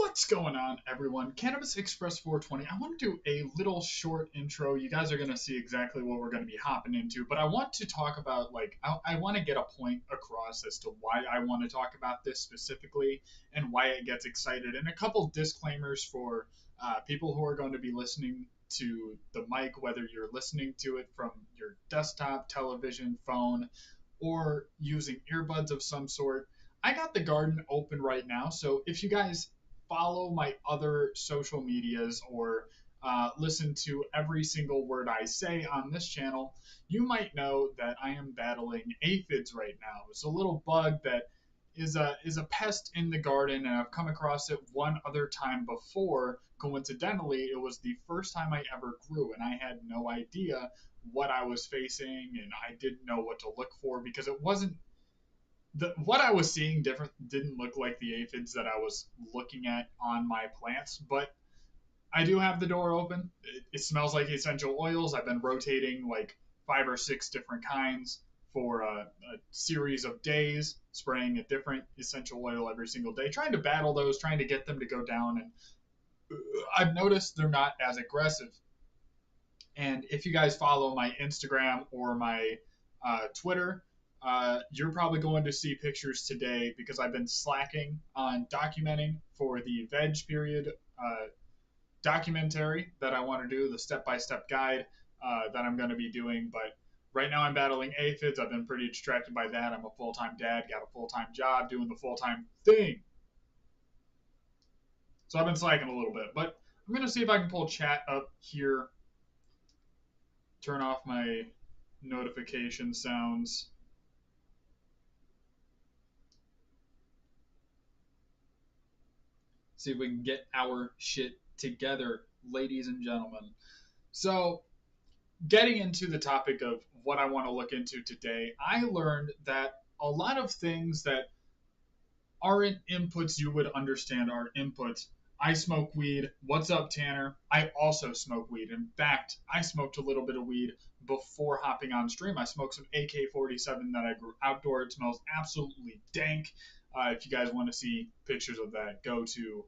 What's going on, everyone? Cannabis Express 420. I want to do a little short intro. You guys are going to see exactly what we're going to be hopping into, but I want to talk about, I want to get a point across as to why I want to talk about this specifically and why it gets excited, and a couple disclaimers for people who are going to be listening to the mic, whether you're listening to it from your desktop, television, phone, or using earbuds of some sort. I got the garden open right now, so if you guys follow my other social medias or listen to every single word I say on this channel, you might know that I am battling aphids right now. It's a little bug that is a pest in the garden, and I've come across it one other time before. Coincidentally, it was the first time I ever grew, and I had no idea what I was facing, and I didn't know what to look for because it wasn't what I was seeing didn't look like the aphids that I was looking at on my plants, but I do have the door open. It smells like essential oils. I've been rotating like 5 or 6 different kinds for a series of days, spraying a different essential oil every single day, trying to battle those, trying to get them to go down. And I've noticed they're not as aggressive. And if you guys follow my Instagram or my Twitter, you're probably going to see pictures today because I've been slacking on documenting for the veg period documentary that I want to do, the step-by-step guide that I'm going to be doing. But right now I'm battling aphids. I've been pretty distracted by that. I'm a full-time dad, got a full-time job, doing the full-time thing. So I've been slacking a little bit. But I'm going to see if I can pull chat up here, turn off my notification sounds. See if we can get our shit together, ladies and gentlemen. So, getting into the topic of what I want to look into today, I learned that a lot of things that aren't inputs you would understand are inputs. I smoke weed. What's up, Tanner? I also smoke weed. In fact, I smoked a little bit of weed before hopping on stream. I smoked some AK-47 that I grew outdoor. It smells absolutely dank. If you guys want to see pictures of that, go to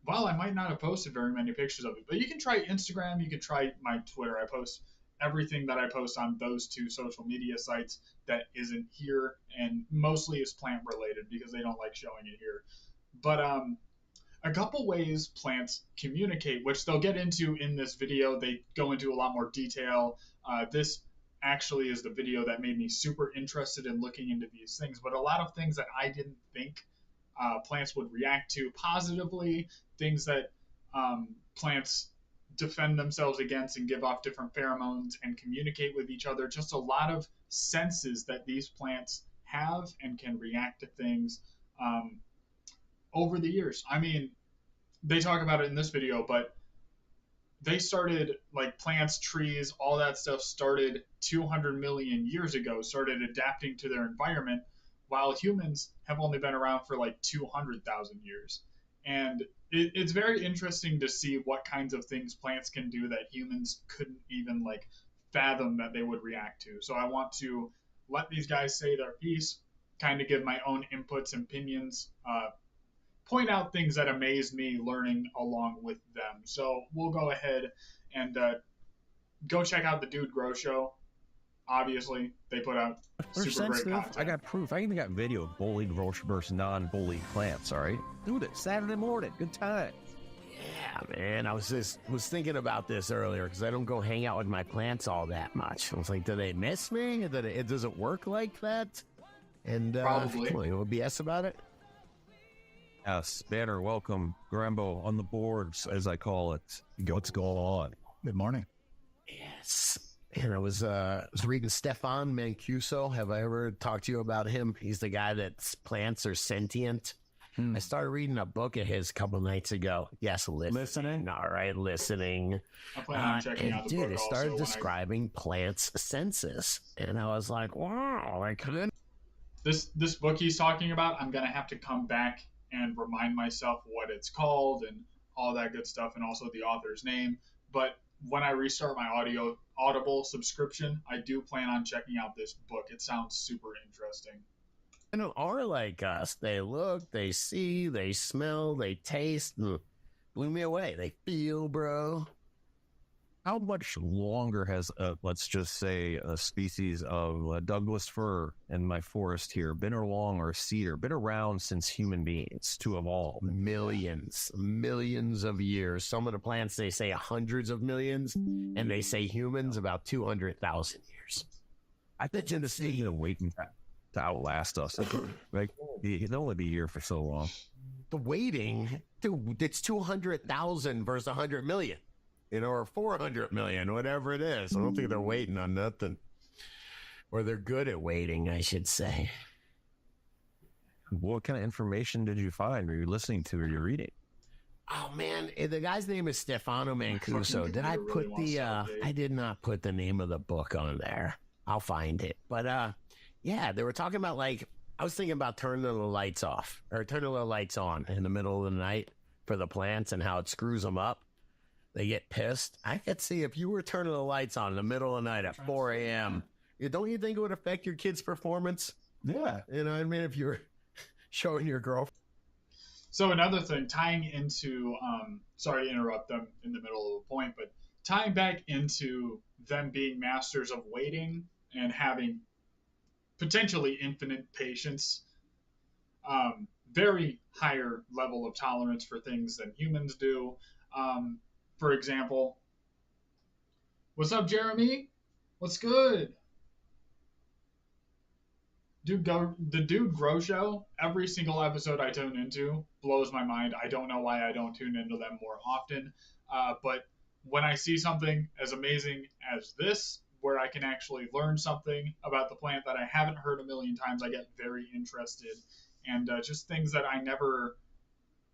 well, I might not have posted very many pictures of it, but you can try Instagram, you can try my Twitter. I post everything that I post on those 2 social media sites that isn't here, and mostly is plant related because they don't like showing it here. But a couple ways plants communicate, which they'll get into in this video. They go into a lot more detail. This actually is the video that made me super interested in looking into these things, but a lot of things that I didn't think plants would react to positively, things that plants defend themselves against and give off different pheromones and communicate with each other. Just a lot of senses that these plants have and can react to things over the years. I mean, they talk about it in this video, but they started, like plants, trees, all that stuff started 200 million years ago, started adapting to their environment, while humans have only been around for like 200,000 years. And it's very interesting to see what kinds of things plants can do that humans couldn't even like fathom that they would react to. So I want to let these guys say their piece, kind of give my own inputs and opinions, point out things that amazed me learning along with them. So we'll go ahead and go check out the Dude Grow Show. Obviously, they put out super great content. I got proof. I even got video of bullied roach versus non-bullied plants, all right? Do it Saturday morning. Good time. Yeah, man. I was thinking about this earlier because I don't go hang out with my plants all that much. I was like, do they miss me? Does it work like that? And Probably. You want to BS about it? Yes, Banner, welcome. Grambo on the boards, as I call it. What's going on? Good morning. Yes. And I was reading Stefan Mancuso. Have I ever talked to you about him? He's the guy that plants are sentient. I started reading a book of his a couple nights ago. Yes, Listening? All right, listening. I plan on checking out the book it also started when describing plants' senses. And I was like, wow, I couldn't. This book he's talking about, I'm gonna have to come back and remind myself what it's called and all that good stuff, and also the author's name. But when I restart my Audible subscription, I do plan on checking out this book. It sounds super interesting. are like us. They look, they see, they smell, they taste. Blew me away. They feel, bro. How much longer has, let's just say, a species of Douglas fir in my forest here been along, or cedar, been around since human beings to evolve? Millions of years. Some of the plants, they say hundreds of millions, and they say humans about 200,000 years. I bet you the city are waiting to outlast us. Like, they'll only be here for so long. The waiting, dude, it's 200,000 versus 100 million. Or 400 million, whatever it is. I don't think they're waiting on nothing. Or they're good at waiting, I should say. What kind of information did you find? Were you listening to, or you reading? Oh, man. The guy's name is Stefano Mancuso. Did I put I did not put the name of the book on there. I'll find it. But, yeah, they were talking about, like, I was thinking about turning the lights off, or turning the lights on in the middle of the night for the plants and how it screws them up. They get pissed. I could see if you were turning the lights on in the middle of the night at 4 a.m., don't you think it would affect your kid's performance? Yeah. You know what I mean? If you're showing your girlfriend. So another thing, tying into, sorry to interrupt them in the middle of a point, but tying back into them being masters of waiting and having potentially infinite patience, very higher level of tolerance for things than humans do. For example, what's up, Jeremy? What's good? The Dude Grow Show, every single episode I tune into blows my mind. I don't know why I don't tune into them more often. But when I see something as amazing as this, where I can actually learn something about the plant that I haven't heard a million times, I get very interested. And just things that I never...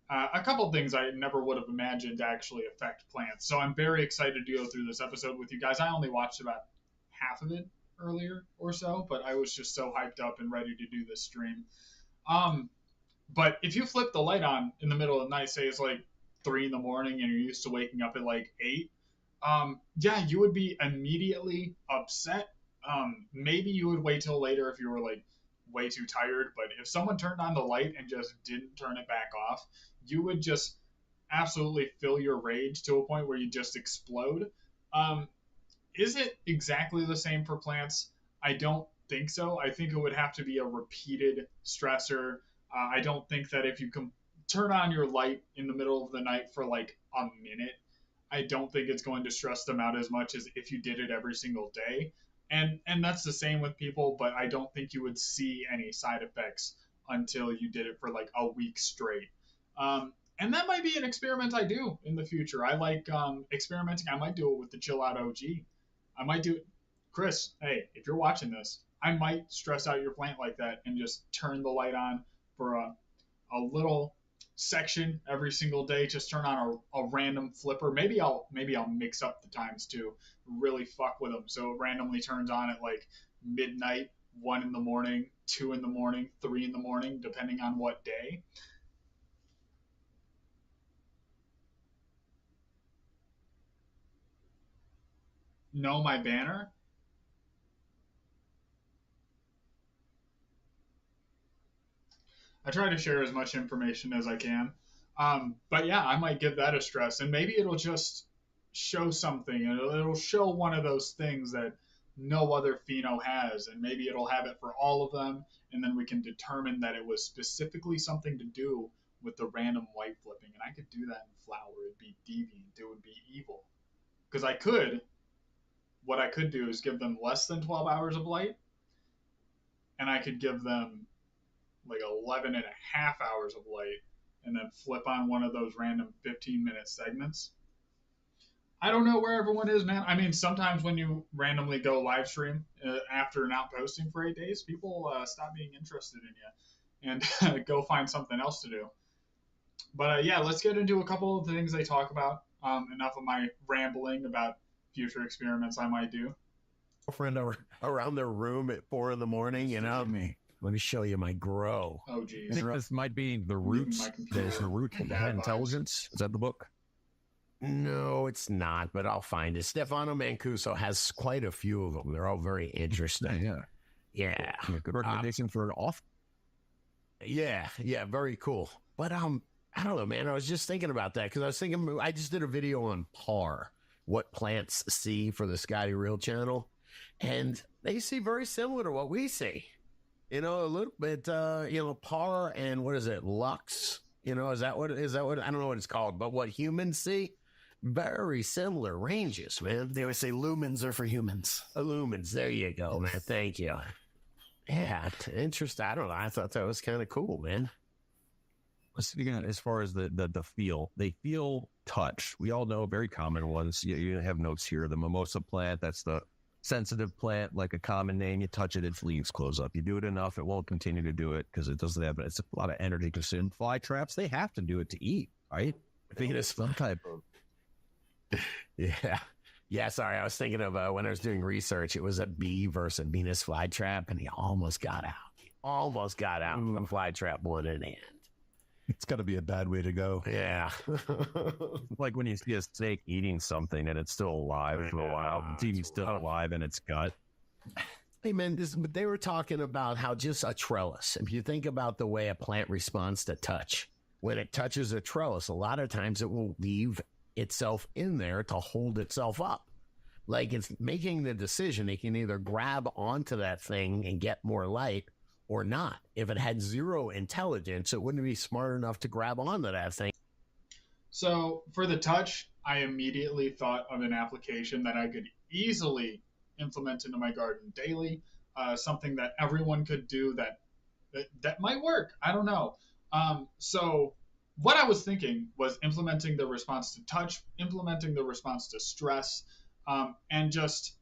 a couple things I never would have imagined actually affect plants. So I'm very excited to go through this episode with you guys. I only watched about half of it earlier or so, but I was just so hyped up and ready to do this stream. But if you flip the light on in the middle of the night, say it's like 3 a.m. and you're used to waking up at like 8, yeah, you would be immediately upset. Maybe you would wait till later if you were like way too tired, but if someone turned on the light and just didn't turn it back off, you would just absolutely fill your rage to a point where you just explode. Is it exactly the same for plants? I don't think so. I think it would have to be a repeated stressor. I don't think that if you can turn on your light in the middle of the night for like a minute, I don't think it's going to stress them out as much as if you did it every single day. And that's the same with people, but I don't think you would see any side effects until you did it for like a week straight. And that might be an experiment I do in the future. I like experimenting. I might do it with the Chill Out OG. I might do it. Chris, hey, if you're watching this, I might stress out your plant like that and just turn the light on for a little section every single day. Just turn on a random flipper. Maybe I'll mix up the times too. Really fuck with them. So it randomly turns on at like midnight, 1 a.m, 2 a.m, 3 a.m, depending on what day. Know my banner? I try to share as much information as I can. But yeah, I might give that a stress, and maybe it'll just show something. It'll show one of those things that no other pheno has, and maybe it'll have it for all of them, and then we can determine that it was specifically something to do with the random white flipping. And I could do that in flower. It'd be deviant. It would be evil. Because what I could do is give them less than 12 hours of light, and I could give them like 11 and a half hours of light, and then flip on one of those random 15-minute segments. I don't know where everyone is, man. I mean, sometimes when you randomly go live stream after not posting for 8 days, people stop being interested in you and go find something else to do. But yeah, let's get into a couple of the things they talk about. Enough of my rambling about future experiments I might do. Girlfriend around their room at 4 a.m, you know? Let me show you my grow. Oh, geez. I think this might be The Roots. There's The Roots of Intelligence. Is that the book? No, it's not, but I'll find it. Stefano Mancuso has quite a few of them. They're all very interesting. Yeah. Yeah. Good recommendation for an off. Yeah, yeah, very cool. But I don't know, man. I was just thinking about that because I was thinking I just did a video on PAR, what plants see for the Scotty Real channel, and they see very similar to what we see. You know, a little bit. PAR and what is it, Lux? You know, is that what I don't know what it's called, but what humans see, very similar ranges, man. They always say lumens are for humans. Lumens. There you go, man. Thank you. Yeah, interesting. I don't know. I thought that was kind of cool, man. Speaking of, as far as the feel, they feel touch. We all know very common ones. You have notes here. The mimosa plant, that's the sensitive plant, like a common name. You touch it, its leaves close up. You do it enough, it won't continue to do it because it doesn't have. It's a lot of energy consumed. Fly traps, they have to do it to eat, right? Venus some type of. Yeah. Yeah, sorry. I was thinking of when I was doing research, it was a bee versus a Venus flytrap, and he almost got out. He almost got out from the flytrap one in hand. It's got to be a bad way to go. Yeah. Like when you see a snake eating something and it's still alive for a while. It's even still alive in its gut. Hey, man, they were talking about how just a trellis, if you think about the way a plant responds to touch, when it touches a trellis, a lot of times it will leave itself in there to hold itself up. Like it's making the decision. It can either grab onto that thing and get more light or not. If it had zero intelligence, it wouldn't be smart enough to grab onto that thing. So for the touch, I immediately thought of an application that I could easily implement into my garden daily, something that everyone could do that might work. I don't know. So what I was thinking was implementing the response to touch, implementing the response to stress, and just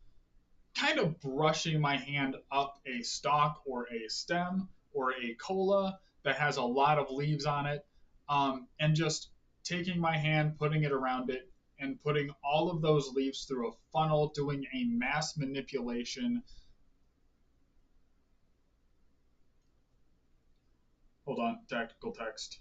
kind of brushing my hand up a stalk or a stem or a cola that has a lot of leaves on it, and just taking my hand, putting it around it, and putting all of those leaves through a funnel, doing a mass manipulation. Hold on, tactical text.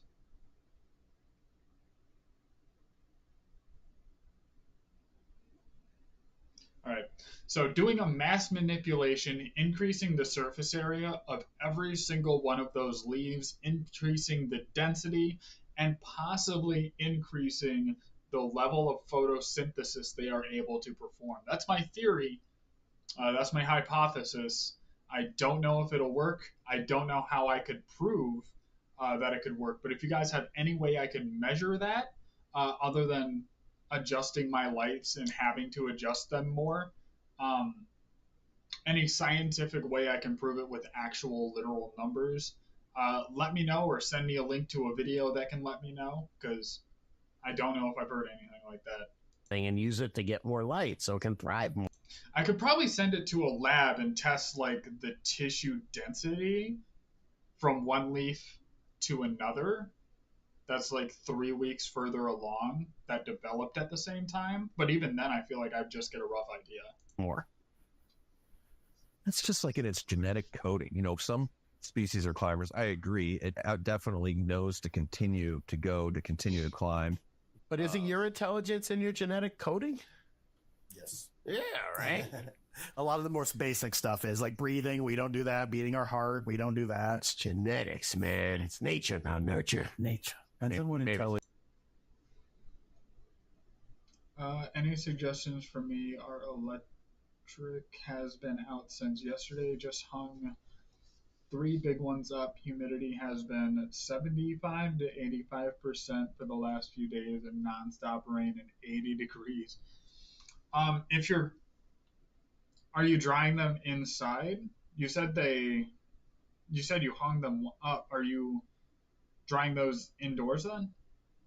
All right. So doing a mass manipulation, increasing the surface area of every single one of those leaves, increasing the density, and possibly increasing the level of photosynthesis they are able to perform. That's my theory. That's my hypothesis. I don't know if it'll work. I don't know how I could prove that it could work. But if you guys have any way I could measure that, other than adjusting my lights and having to adjust them more, any scientific way I can prove it with actual literal numbers, let me know, or send me a link to a video that can let me know, because I don't know if I've heard anything like that. And use it to get more light so it can thrive more. I could probably send it to a lab and test like the tissue density from one leaf to another. That's like 3 weeks further along that developed at the same time. But even then, I feel like I'd just get a rough idea. More. That's just like in its genetic coding. You know, some species are climbers. I agree. It definitely knows to continue to climb. But isn't your intelligence in your genetic coding? Yes. Yeah, right. A lot of the more basic stuff is like breathing. We don't do that. Beating our heart. We don't do that. It's genetics, man. It's nature, not nurture. Nature. Depends on what intelligence. Any suggestions for me? Our electric has been out since yesterday. Just hung 3 big ones up. Humidity has been 75 to 85% for the last few days, and nonstop rain and 80 degrees. Are you drying them inside? You said you hung them up. Are you drying those indoors then?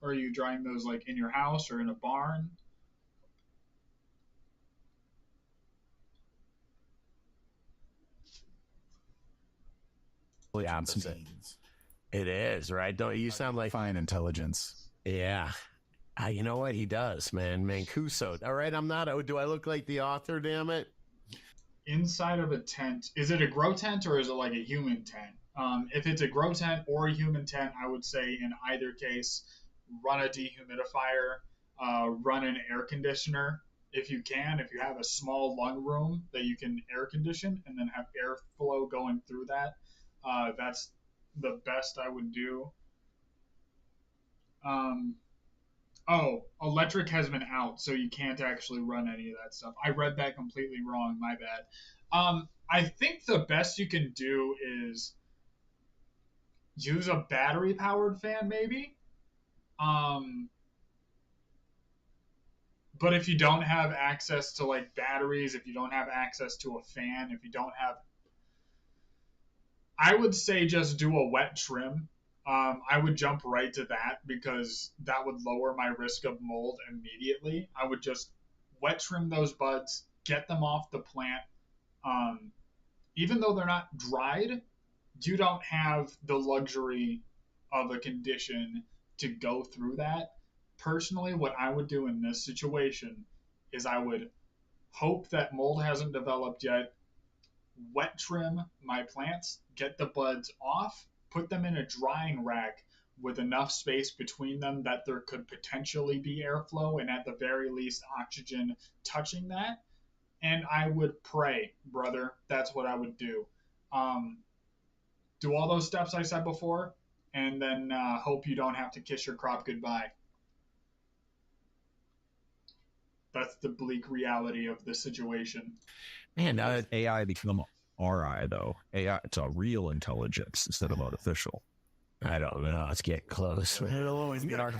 Or are you drying those like in your house or in a barn? The opposite. It is, right? Don't you sound like fine intelligence? Yeah. You know what? He does, man. Mancuso. All right, I'm not. Do I look like the author, damn it? Inside of a tent. Is it a grow tent or is it like a human tent? If it's a grow tent or a human tent, I would say in either case, run a dehumidifier, run an air conditioner if you can. If you have a small lung room that you can air condition and then have airflow going through that, that's the best I would do. Um, oh, electric has been out, so you can't actually run any of that stuff. I read that completely wrong. My bad. I think the best you can do is use a battery powered fan, maybe. Um, but if you don't have access to like batteries, if you don't have access to a fan, if you don't have, I would say just do a wet trim. I would jump right to that because that would lower my risk of mold immediately. I would just wet trim those buds, get them off the plant. Um, Even though they're not dried, you don't have the luxury of a condition to go through that. Personally, what I would do in this situation is I would hope that mold hasn't developed yet, wet trim my plants, get the buds off, put them in a drying rack with enough space between them that there could potentially be airflow and at the very least oxygen touching that. And I would pray, brother. That's what I would do. Um, do all those steps I said before, and then hope you don't have to kiss your crop goodbye. That's the bleak reality of the situation. Man, AI become RI though. AI, it's a real intelligence instead of artificial. I don't know. Let's get close. It'll always be our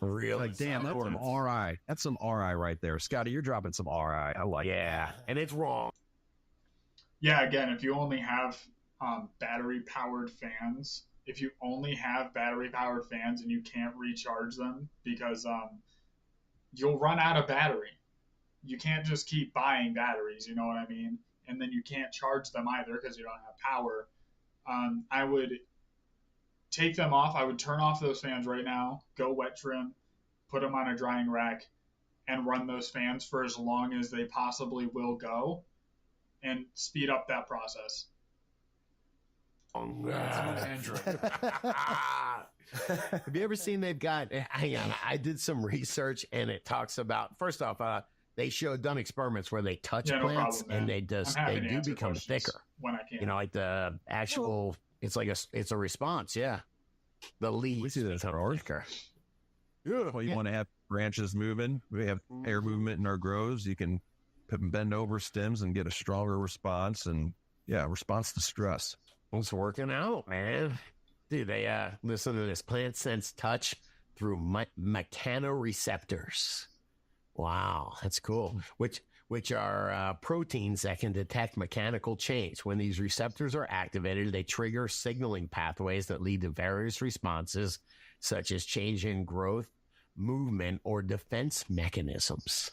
Real. Like, damn, that's some RI. That's some RI right there. Scotty, you're dropping some RI. I like it. Yeah, and it's wrong. Yeah, again, if you only have battery powered fans, if you only have battery powered fans and you can't recharge them because you'll run out of battery. You can't just keep buying batteries, you know what I mean? And then you can't charge them either because you don't have power. I would take them off. I would turn off those fans right now, go wet trim, put them on a drying rack, and run those fans for as long as they possibly will go and speed up that process. Have you ever seen they've got, hang on, I did some research and it talks about, first off, they done experiments where they touch plants and they do become thicker. When I can. You know, like the actual, it's a response. Yeah. The leaves. We see that as thicker. Well, you want to have branches moving. We have air movement in our grows. You can bend over stems and get a stronger response and response to stress. It's working out, man. Dude, they listen to this. Plant sense touch through mechanoreceptors. Wow, that's cool. Which are proteins that can detect mechanical change. When these receptors are activated, they trigger signaling pathways that lead to various responses, such as change in growth, movement, or defense mechanisms.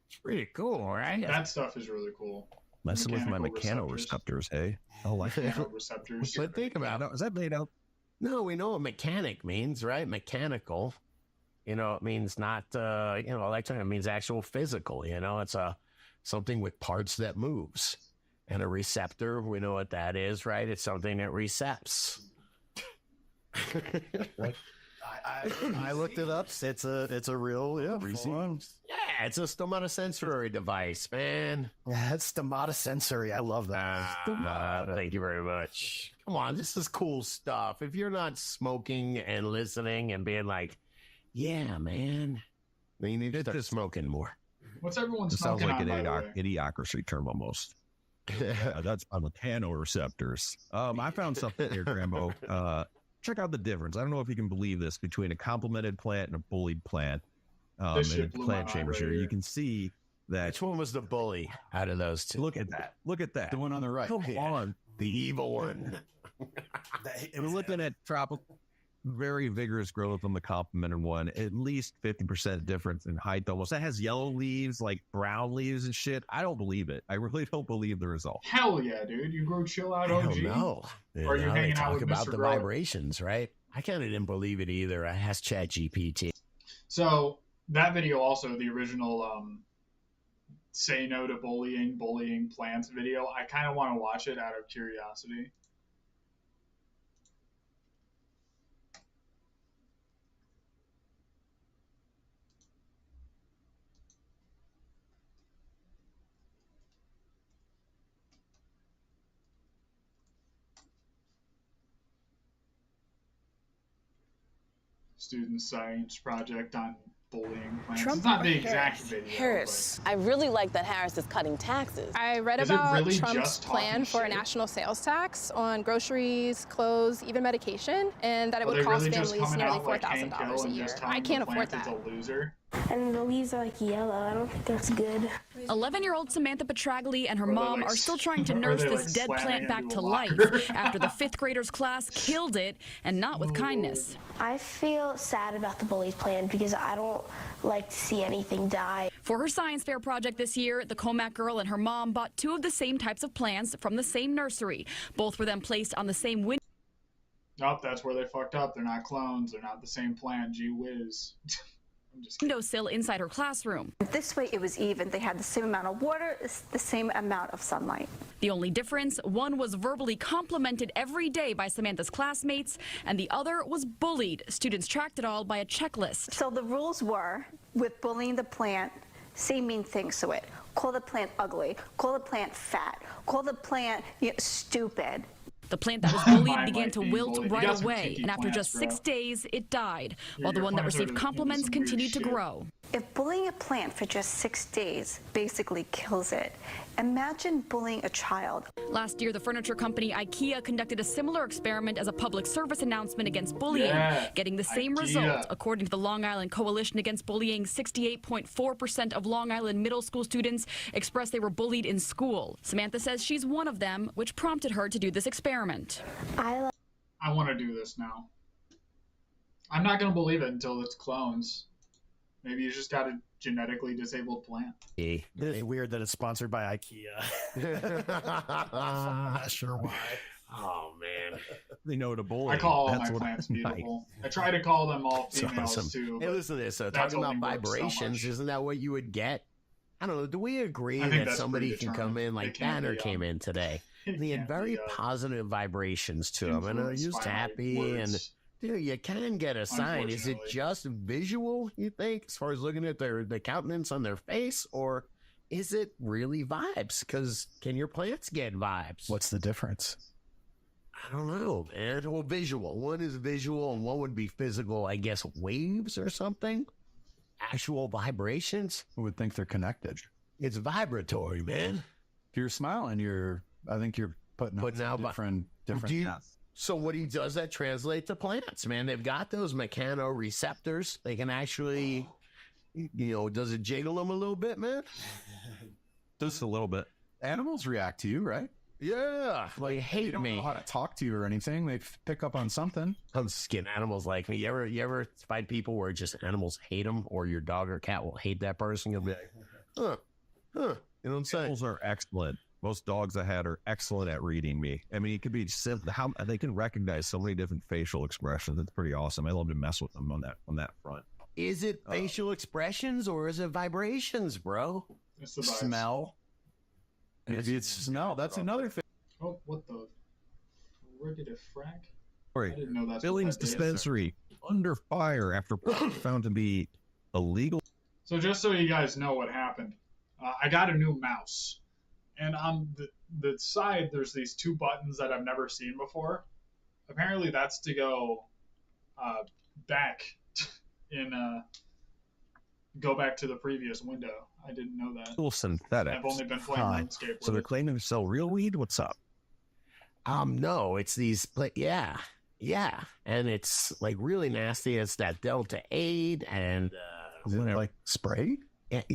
It's pretty cool, right? That stuff is really cool. Messing with my mechanoreceptors, hey? I like that. Receptors. But think about it. Is that made out? No, we know what mechanic means, right? Mechanical. You know, it means not, electronic. It means actual physical. You know, it's something with parts that moves. And a receptor, we know what that is, right? It's something that recepts. I looked it up. It's a real Yeah, it's a stomatosensory device, man. Yeah, it's stomatosensory. I love that. Thank you very much. Come on, this is cool stuff. If you're not smoking and listening and being like, yeah, man, then you need to start smoking more. What's everyone It sounds smoking like on, by an the way? idiocracy term almost. That's on mechanoreceptors. I found something here, Grambo. Check out the difference. I don't know if you can believe this between a complemented plant and a bullied plant. This In shit blew plant my mind chambers right here, here. you can see that. Which one was the bully out of those two? Look at that. Look at that. The one on the right. Come on. The evil one. We're looking at tropical, very vigorous growth on the complemented one. At least 50% difference in height almost. That has yellow leaves, like brown leaves and shit. I don't believe it. I really don't believe the result. Hell yeah, dude. You grow chill out I OG. don't know. Or you they hanging out talk with about Mr. the Grower. vibrations, right? I kind of didn't believe it either. I asked ChatGPT. So that video also, the original say no to bullying plants video, I kind of want to watch it out of curiosity. student science project on bullying plants. Trump It's not or the exact Harris? video. Harris. I really like that Harris is cutting taxes. I read Is it about really Trump's just talking plan for a shit? national sales tax on groceries, clothes, even medication, and that it Are would they cost really just families coming nearly out like Hank Hill $4,000 a and year. just telling I can't the afford plant that. it's a loser? And the leaves are like yellow. I don't think that's good. 11-year-old Samantha Petragli and her Or they, mom like, are still trying to or nurse they, this like, dead slamming plant back into to a life locker. after the 5th graders class killed it, and not with kindness. I feel sad about the bullies plan because I don't like to see anything die. For her science fair project this year, the Comac girl and her mom bought 2 of the same types of plants from the same nursery. Both were then placed on the same Nope, that's where they fucked up. They're not clones. They're not the same plant. Gee whiz. I'm just kidding. windowsill inside her classroom. This way it was even. They had the same amount of water, the same amount of sunlight. The only difference, one was verbally complimented every day by Samantha's classmates, and the other was bullied. Students tracked it all by a checklist. So the rules were, with bullying the plant, say mean things to it. Call the plant ugly. Call the plant fat. Call the plant stupid. The plant that was bullied Mine began like to being wilt bullied. You right got some away, kinky and after plants, just 6 bro. days, it died, while the your one that plants are received into compliments some weird continued to shit. grow. If bullying a plant for just 6 days basically kills it, imagine bullying a child. Last year, the furniture company IKEA conducted a similar experiment as a public service announcement against bullying, Yeah, getting the same IKEA. result. According to the Long Island Coalition Against Bullying, 68.4% of Long Island middle school students expressed they were bullied in school. Samantha says she's one of them, which prompted her to do this experiment. I want to do this now. I'm not going to believe it until it's clones. Maybe you just got a genetically disabled plant. It's weird that it's sponsored by IKEA. Not sure why. Oh man, They know to bully. I call all That's my what plants I like. beautiful. I try to call them all It's females awesome. too. Hey, but listen to this. So that's talking about only worked so vibrations, much. isn't that what you would get? I don't know. Do we agree I think that that's somebody pretty can come in determined. like It can't Banner be, came in today? it And he had can't very be, positive vibrations to him, and influenced he was by my happy. And words. dude, you can get a sign. Is it Unfortunately. just visual? You think, as far as looking at the countenance on their face, or is it really vibes? Because can your plants get vibes? What's the difference? I don't know, man. Well, visual. One is visual, and one would be physical. I guess waves or something. Actual vibrations. I would think they're connected. It's vibratory, man. If you're smiling, I think you're putting out Putting out different. Do you- So what he does that translate to plants, man. They've got those mechanoreceptors. They can actually, does it jiggle them a little bit, man? Just a little bit. Animals react to you, right? Yeah. Well, you They hate don't me. know how to talk to you or anything. They pick up on something. I'm skin animals like me. You ever find people where just animals hate them, or your dog or cat will hate that person? You'll be like, huh. You know what I'm saying? Animals are excellent. Most dogs I had are excellent at reading me. I mean, it could be simple. How they can recognize so many different facial expressions. It's pretty awesome. I love to mess with them on that front. Is it facial expressions or is it vibrations, bro? It's the vibes. Smell. Maybe it's smell. That's another thing. Oh, what the? Where did it frack? Sorry. I didn't know that's Billings what that is. dispensary under fire after found to be illegal. So just so you guys know what happened, I got a new mouse, and on the side there's these 2 buttons that I've never seen before. Apparently that's to go back go back to the previous window. I didn't know that. Little synthetics. I've only been playing RuneScape. So they're claiming to sell real weed. What's up? No, it's these. Yeah, and it's like really nasty. It's that Delta 8 and Is it like spray?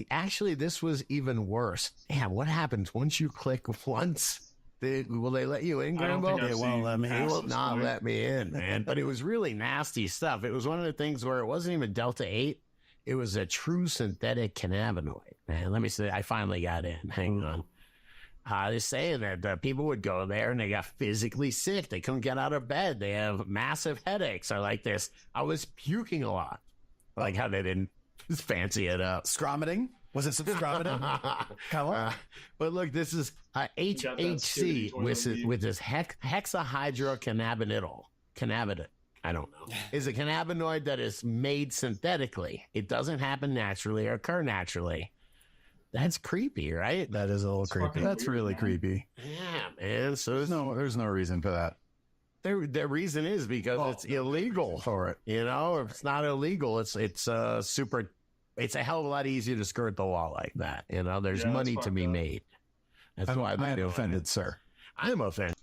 actually, this was even worse. Yeah, what happens once you click once? Will they let you in, I don't Grimbo? think I've seen They past will this not point. let me in, man. But it was really nasty stuff. It was one of the things where it wasn't even Delta 8. It was a true synthetic cannabinoid, man. Let me say, I finally got in. Hang on. They're saying that people would go there and they got physically sick. They couldn't get out of bed. They have massive headaches. I like this. I was puking a lot. Like how they didn't fancy it up. Scromiting? Was it some scromiting? Color? But look, this is got that HHC skinny toilet with weed. this hexahydrocannabinol. Cannabinol. I don't know. Is a cannabinoid that is made synthetically. It doesn't happen naturally or occur naturally. That's creepy, right? That is a little It's creepy. fucking That's weird, really man. creepy. Yeah, man. So There's no reason for that. The reason is because it's illegal for it. You know, if it's not illegal, it's a hell of a lot easier to skirt the law like that. You know, there's money to be made. That's why I am offended, sir. I'm offended.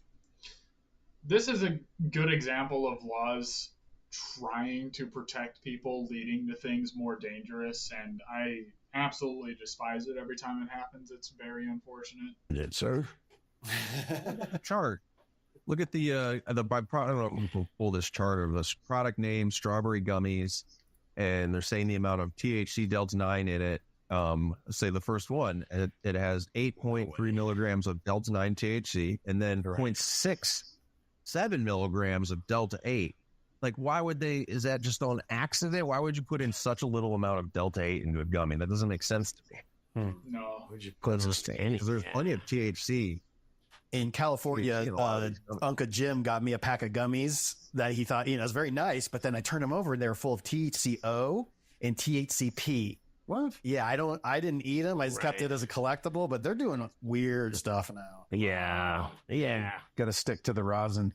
This is a good example of laws trying to protect people, leading to things more dangerous, and I absolutely despise it every time it happens. It's very unfortunate. Sir. Chart. Look at the byproduct. I don't know if we'll pull this chart of this product name, strawberry gummies, and they're saying the amount of THC Delta 9 in it. Say the first one, it has 8.3 milligrams of Delta 9 THC, and then 0.67 milligrams of Delta 8. Like, why would they? Is that just on accident? Why would you put in such a little amount of Delta 8 into a gummy? That doesn't make sense to me. No. Would you put this to anything? There's plenty of THC. In California, Uncle Jim got me a pack of gummies that he thought, it's very nice, but then I turned them over and they were full of THCO and THCP. What? Yeah, I didn't eat them. I just kept it as a collectible, but they're doing weird stuff now. Yeah. Got to stick to the rosin.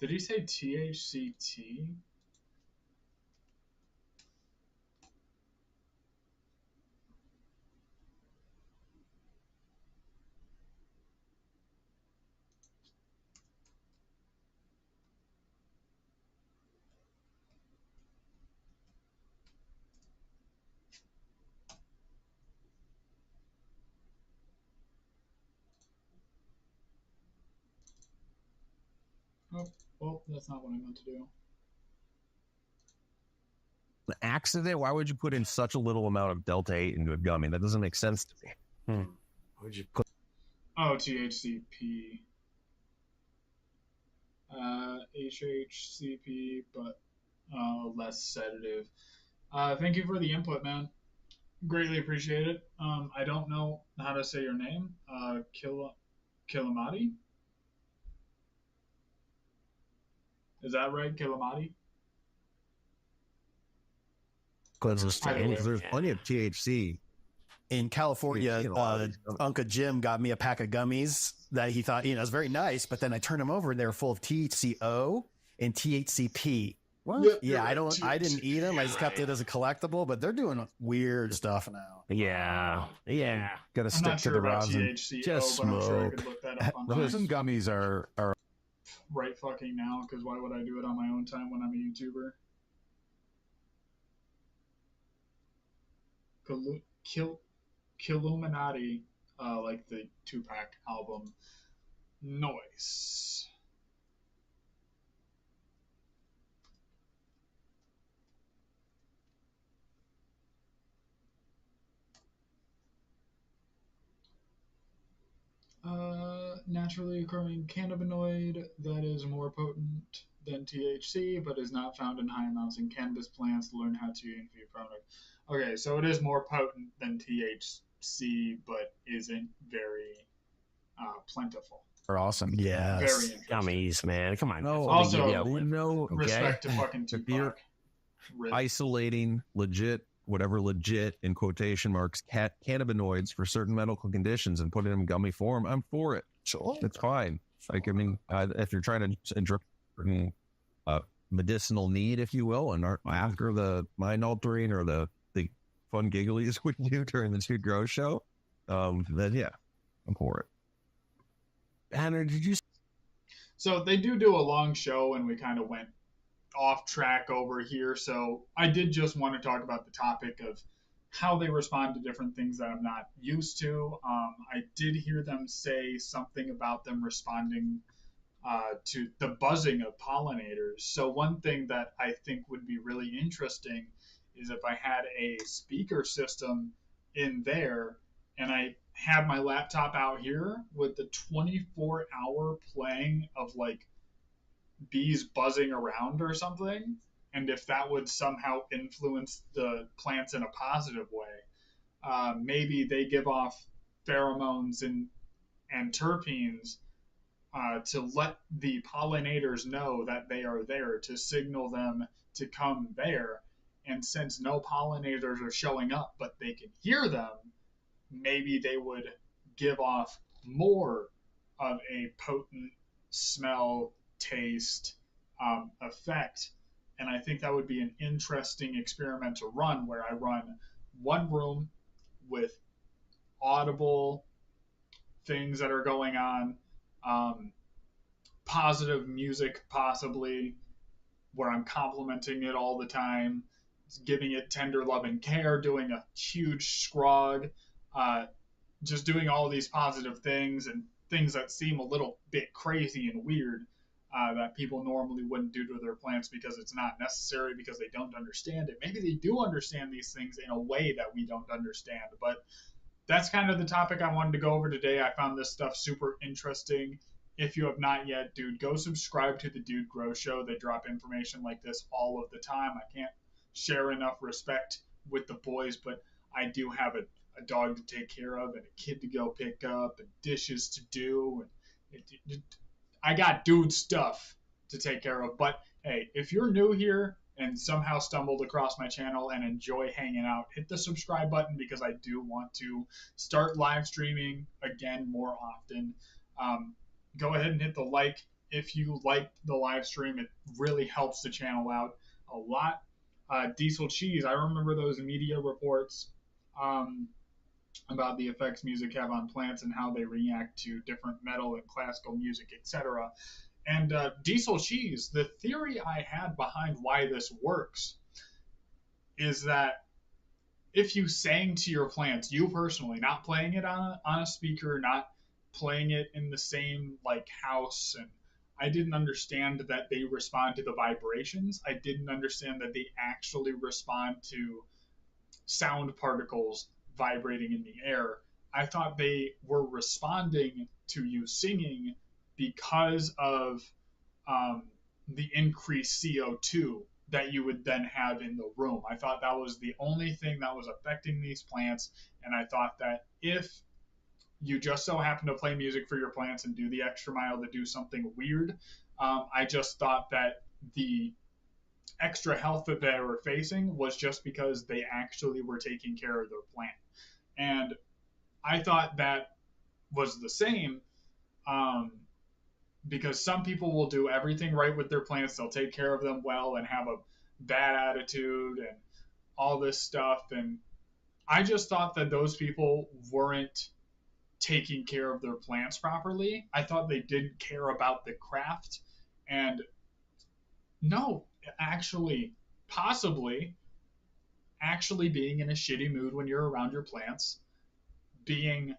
Did he say THCT? Oh, well, that's not what I meant to do. The accident? Why would you put in such a little amount of Delta 8 into a gummy? That doesn't make sense to me. Would you put? Oh, THCP. HHCP, but less sedative. Thank you for the input, man. Greatly appreciate it. I don't know how to say your name. Kilamati? Is that right, Kilamati? There's plenty of THC. In California, Uncle Jim got me a pack of gummies that he thought, it was very nice, but then I turned them over and they were full of THCO and THCP. What? Yeah, I didn't eat them. I just kept it as a collectible, but they're doing weird stuff now. Yeah. Got to stick to the rosin. Just but I'm sure I smoke. could look that up online Rosin gummies are right fucking now, because why would I do it on my own time when I'm a YouTuber? Killuminati, like the Tupac album. Noise. Naturally occurring cannabinoid that is more potent than THC, but is not found in high amounts in cannabis plants. Learn how to infuse product. Okay, so it is more potent than THC, but isn't very plentiful. are awesome. Yeah. Very interesting. Gummies, man. Come on. No, Also, no. Respect to fucking If you're Tupac. Rip. isolating legit, whatever legit in quotation marks, cannabinoids for certain medical conditions and putting them in gummy form, I'm for it. Sure. It's fine. Like, I mean, if you're trying to address medicinal need, if you will, and after the mind altering or the fun gigglies we do during the Dude Grow show, then yeah, I'm for it. Hannah, did you? So they do a long show, and we kind of went off track over here. So I did just want to talk about the topic of how they respond to different things that I'm not used to. I did hear them say something about them responding to the buzzing of pollinators. So one thing that I think would be really interesting is if I had a speaker system in there and I had my laptop out here with the 24-hour playing of like bees buzzing around or something, and if that would somehow influence the plants in a positive way. Maybe they give off pheromones and terpenes to let the pollinators know that they are there, to signal them to come there. And since no pollinators are showing up, but they can hear them, maybe they would give off more of a potent smell, taste, effect. And I think that would be an interesting experiment to run, where I run one room with audible things that are going on, um, positive music possibly, where I'm complimenting it all the time, giving it tender love and care, doing a huge scrog, uh, just doing all these positive things and things that seem a little bit crazy and weird, that people normally wouldn't do to their plants because it's not necessary, because they don't understand it. Maybe they do understand these things in a way that we don't understand, but that's kind of the topic I wanted to go over today. I found this stuff super interesting. If you have not yet, dude, go subscribe to the Dude Grow Show. They drop information like this all of the time. I can't share enough respect with the boys, but I do have a dog to take care of and a kid to go pick up and dishes to do. And I got dude stuff to take care of. But hey, if you're new here and somehow stumbled across my channel and enjoy hanging out, hit the subscribe button, because I do want to start live streaming again more often. Go ahead and hit the like if you like the live stream. It really helps the channel out a lot. Diesel Cheese, I remember those media reports about the effects music have on plants and how they react to different metal and classical music, etc. And Diesel Cheese, the theory I had behind why this works is that if you sang to your plants, you personally, not playing it on a speaker, not playing it in the same like house, and I didn't understand that they respond to the vibrations. I didn't understand that they actually respond to sound particles vibrating in the air. I thought they were responding to you singing because of the increased CO2 that you would then have in the room. I thought that was the only thing that was affecting these plants, and I thought that if you just so happen to play music for your plants and do the extra mile to do something weird, I just thought that the extra health that they were facing was just because they actually were taking care of their plant. And I thought that was the same, because some people will do everything right with their plants. They'll take care of them well and have a bad attitude and all this stuff. And I just thought that those people weren't taking care of their plants properly. I thought they didn't care about the craft. And no, actually, possibly actually being in a shitty mood when you're around your plants, being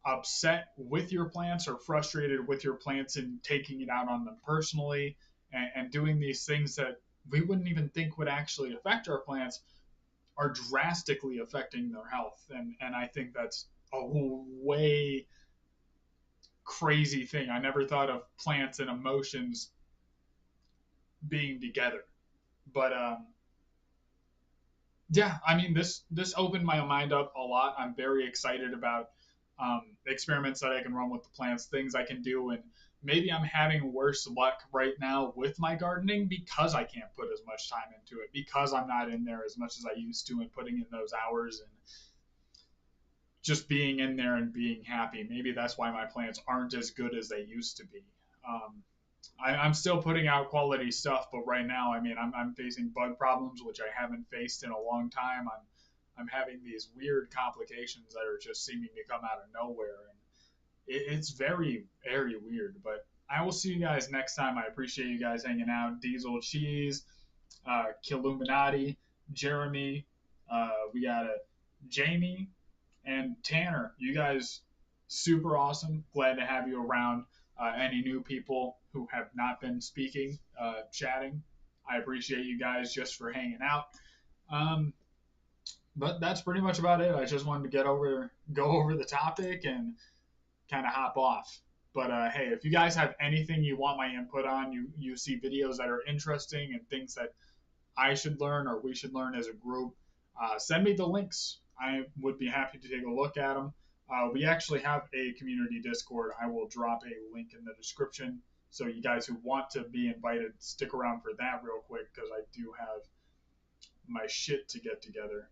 upset with your plants or frustrated with your plants and taking it out on them personally, and doing these things that we wouldn't even think would actually affect our plants, are drastically affecting their health. And I think that's a way crazy thing. I never thought of plants and emotions being together. But yeah, I mean, this opened my mind up a lot. I'm very excited about experiments that I can run with the plants, things I can do, and maybe I'm having worse luck right now with my gardening because I can't put as much time into it, because I'm not in there as much as I used to and putting in those hours and just being in there and being happy. Maybe that's why my plants aren't as good as they used to be. I'm still putting out quality stuff, but right now, I mean, I'm facing bug problems, which I haven't faced in a long time. I'm having these weird complications that are just seeming to come out of nowhere, and it's very, very weird. But I will see you guys next time. I appreciate you guys hanging out. Diesel Cheese, Killuminati, Jeremy, we got a Jamie, and Tanner. You guys super awesome. Glad to have you around. Any new people who have not been speaking, chatting, I appreciate you guys just for hanging out. But that's pretty much about it. I just wanted to go over the topic and kind of hop off. But hey, if you guys have anything you want my input on, you see videos that are interesting and things that I should learn or we should learn as a group, send me the links. I would be happy to take a look at them. We actually have a community Discord. I will drop a link in the description. So you guys who want to be invited, stick around for that real quick, because I do have my shit to get together.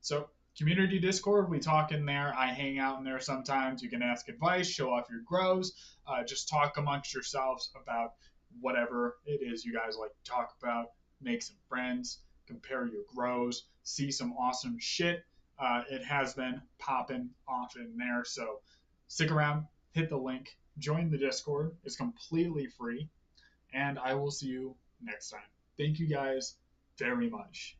So community Discord, we talk in there. I hang out in there sometimes. You can ask advice, show off your grows, just talk amongst yourselves about whatever it is you guys like to talk about. Make some friends, compare your grows, see some awesome shit. It has been popping off in there. So stick around, hit the link, join the Discord. It's completely free. And I will see you next time. Thank you guys very much.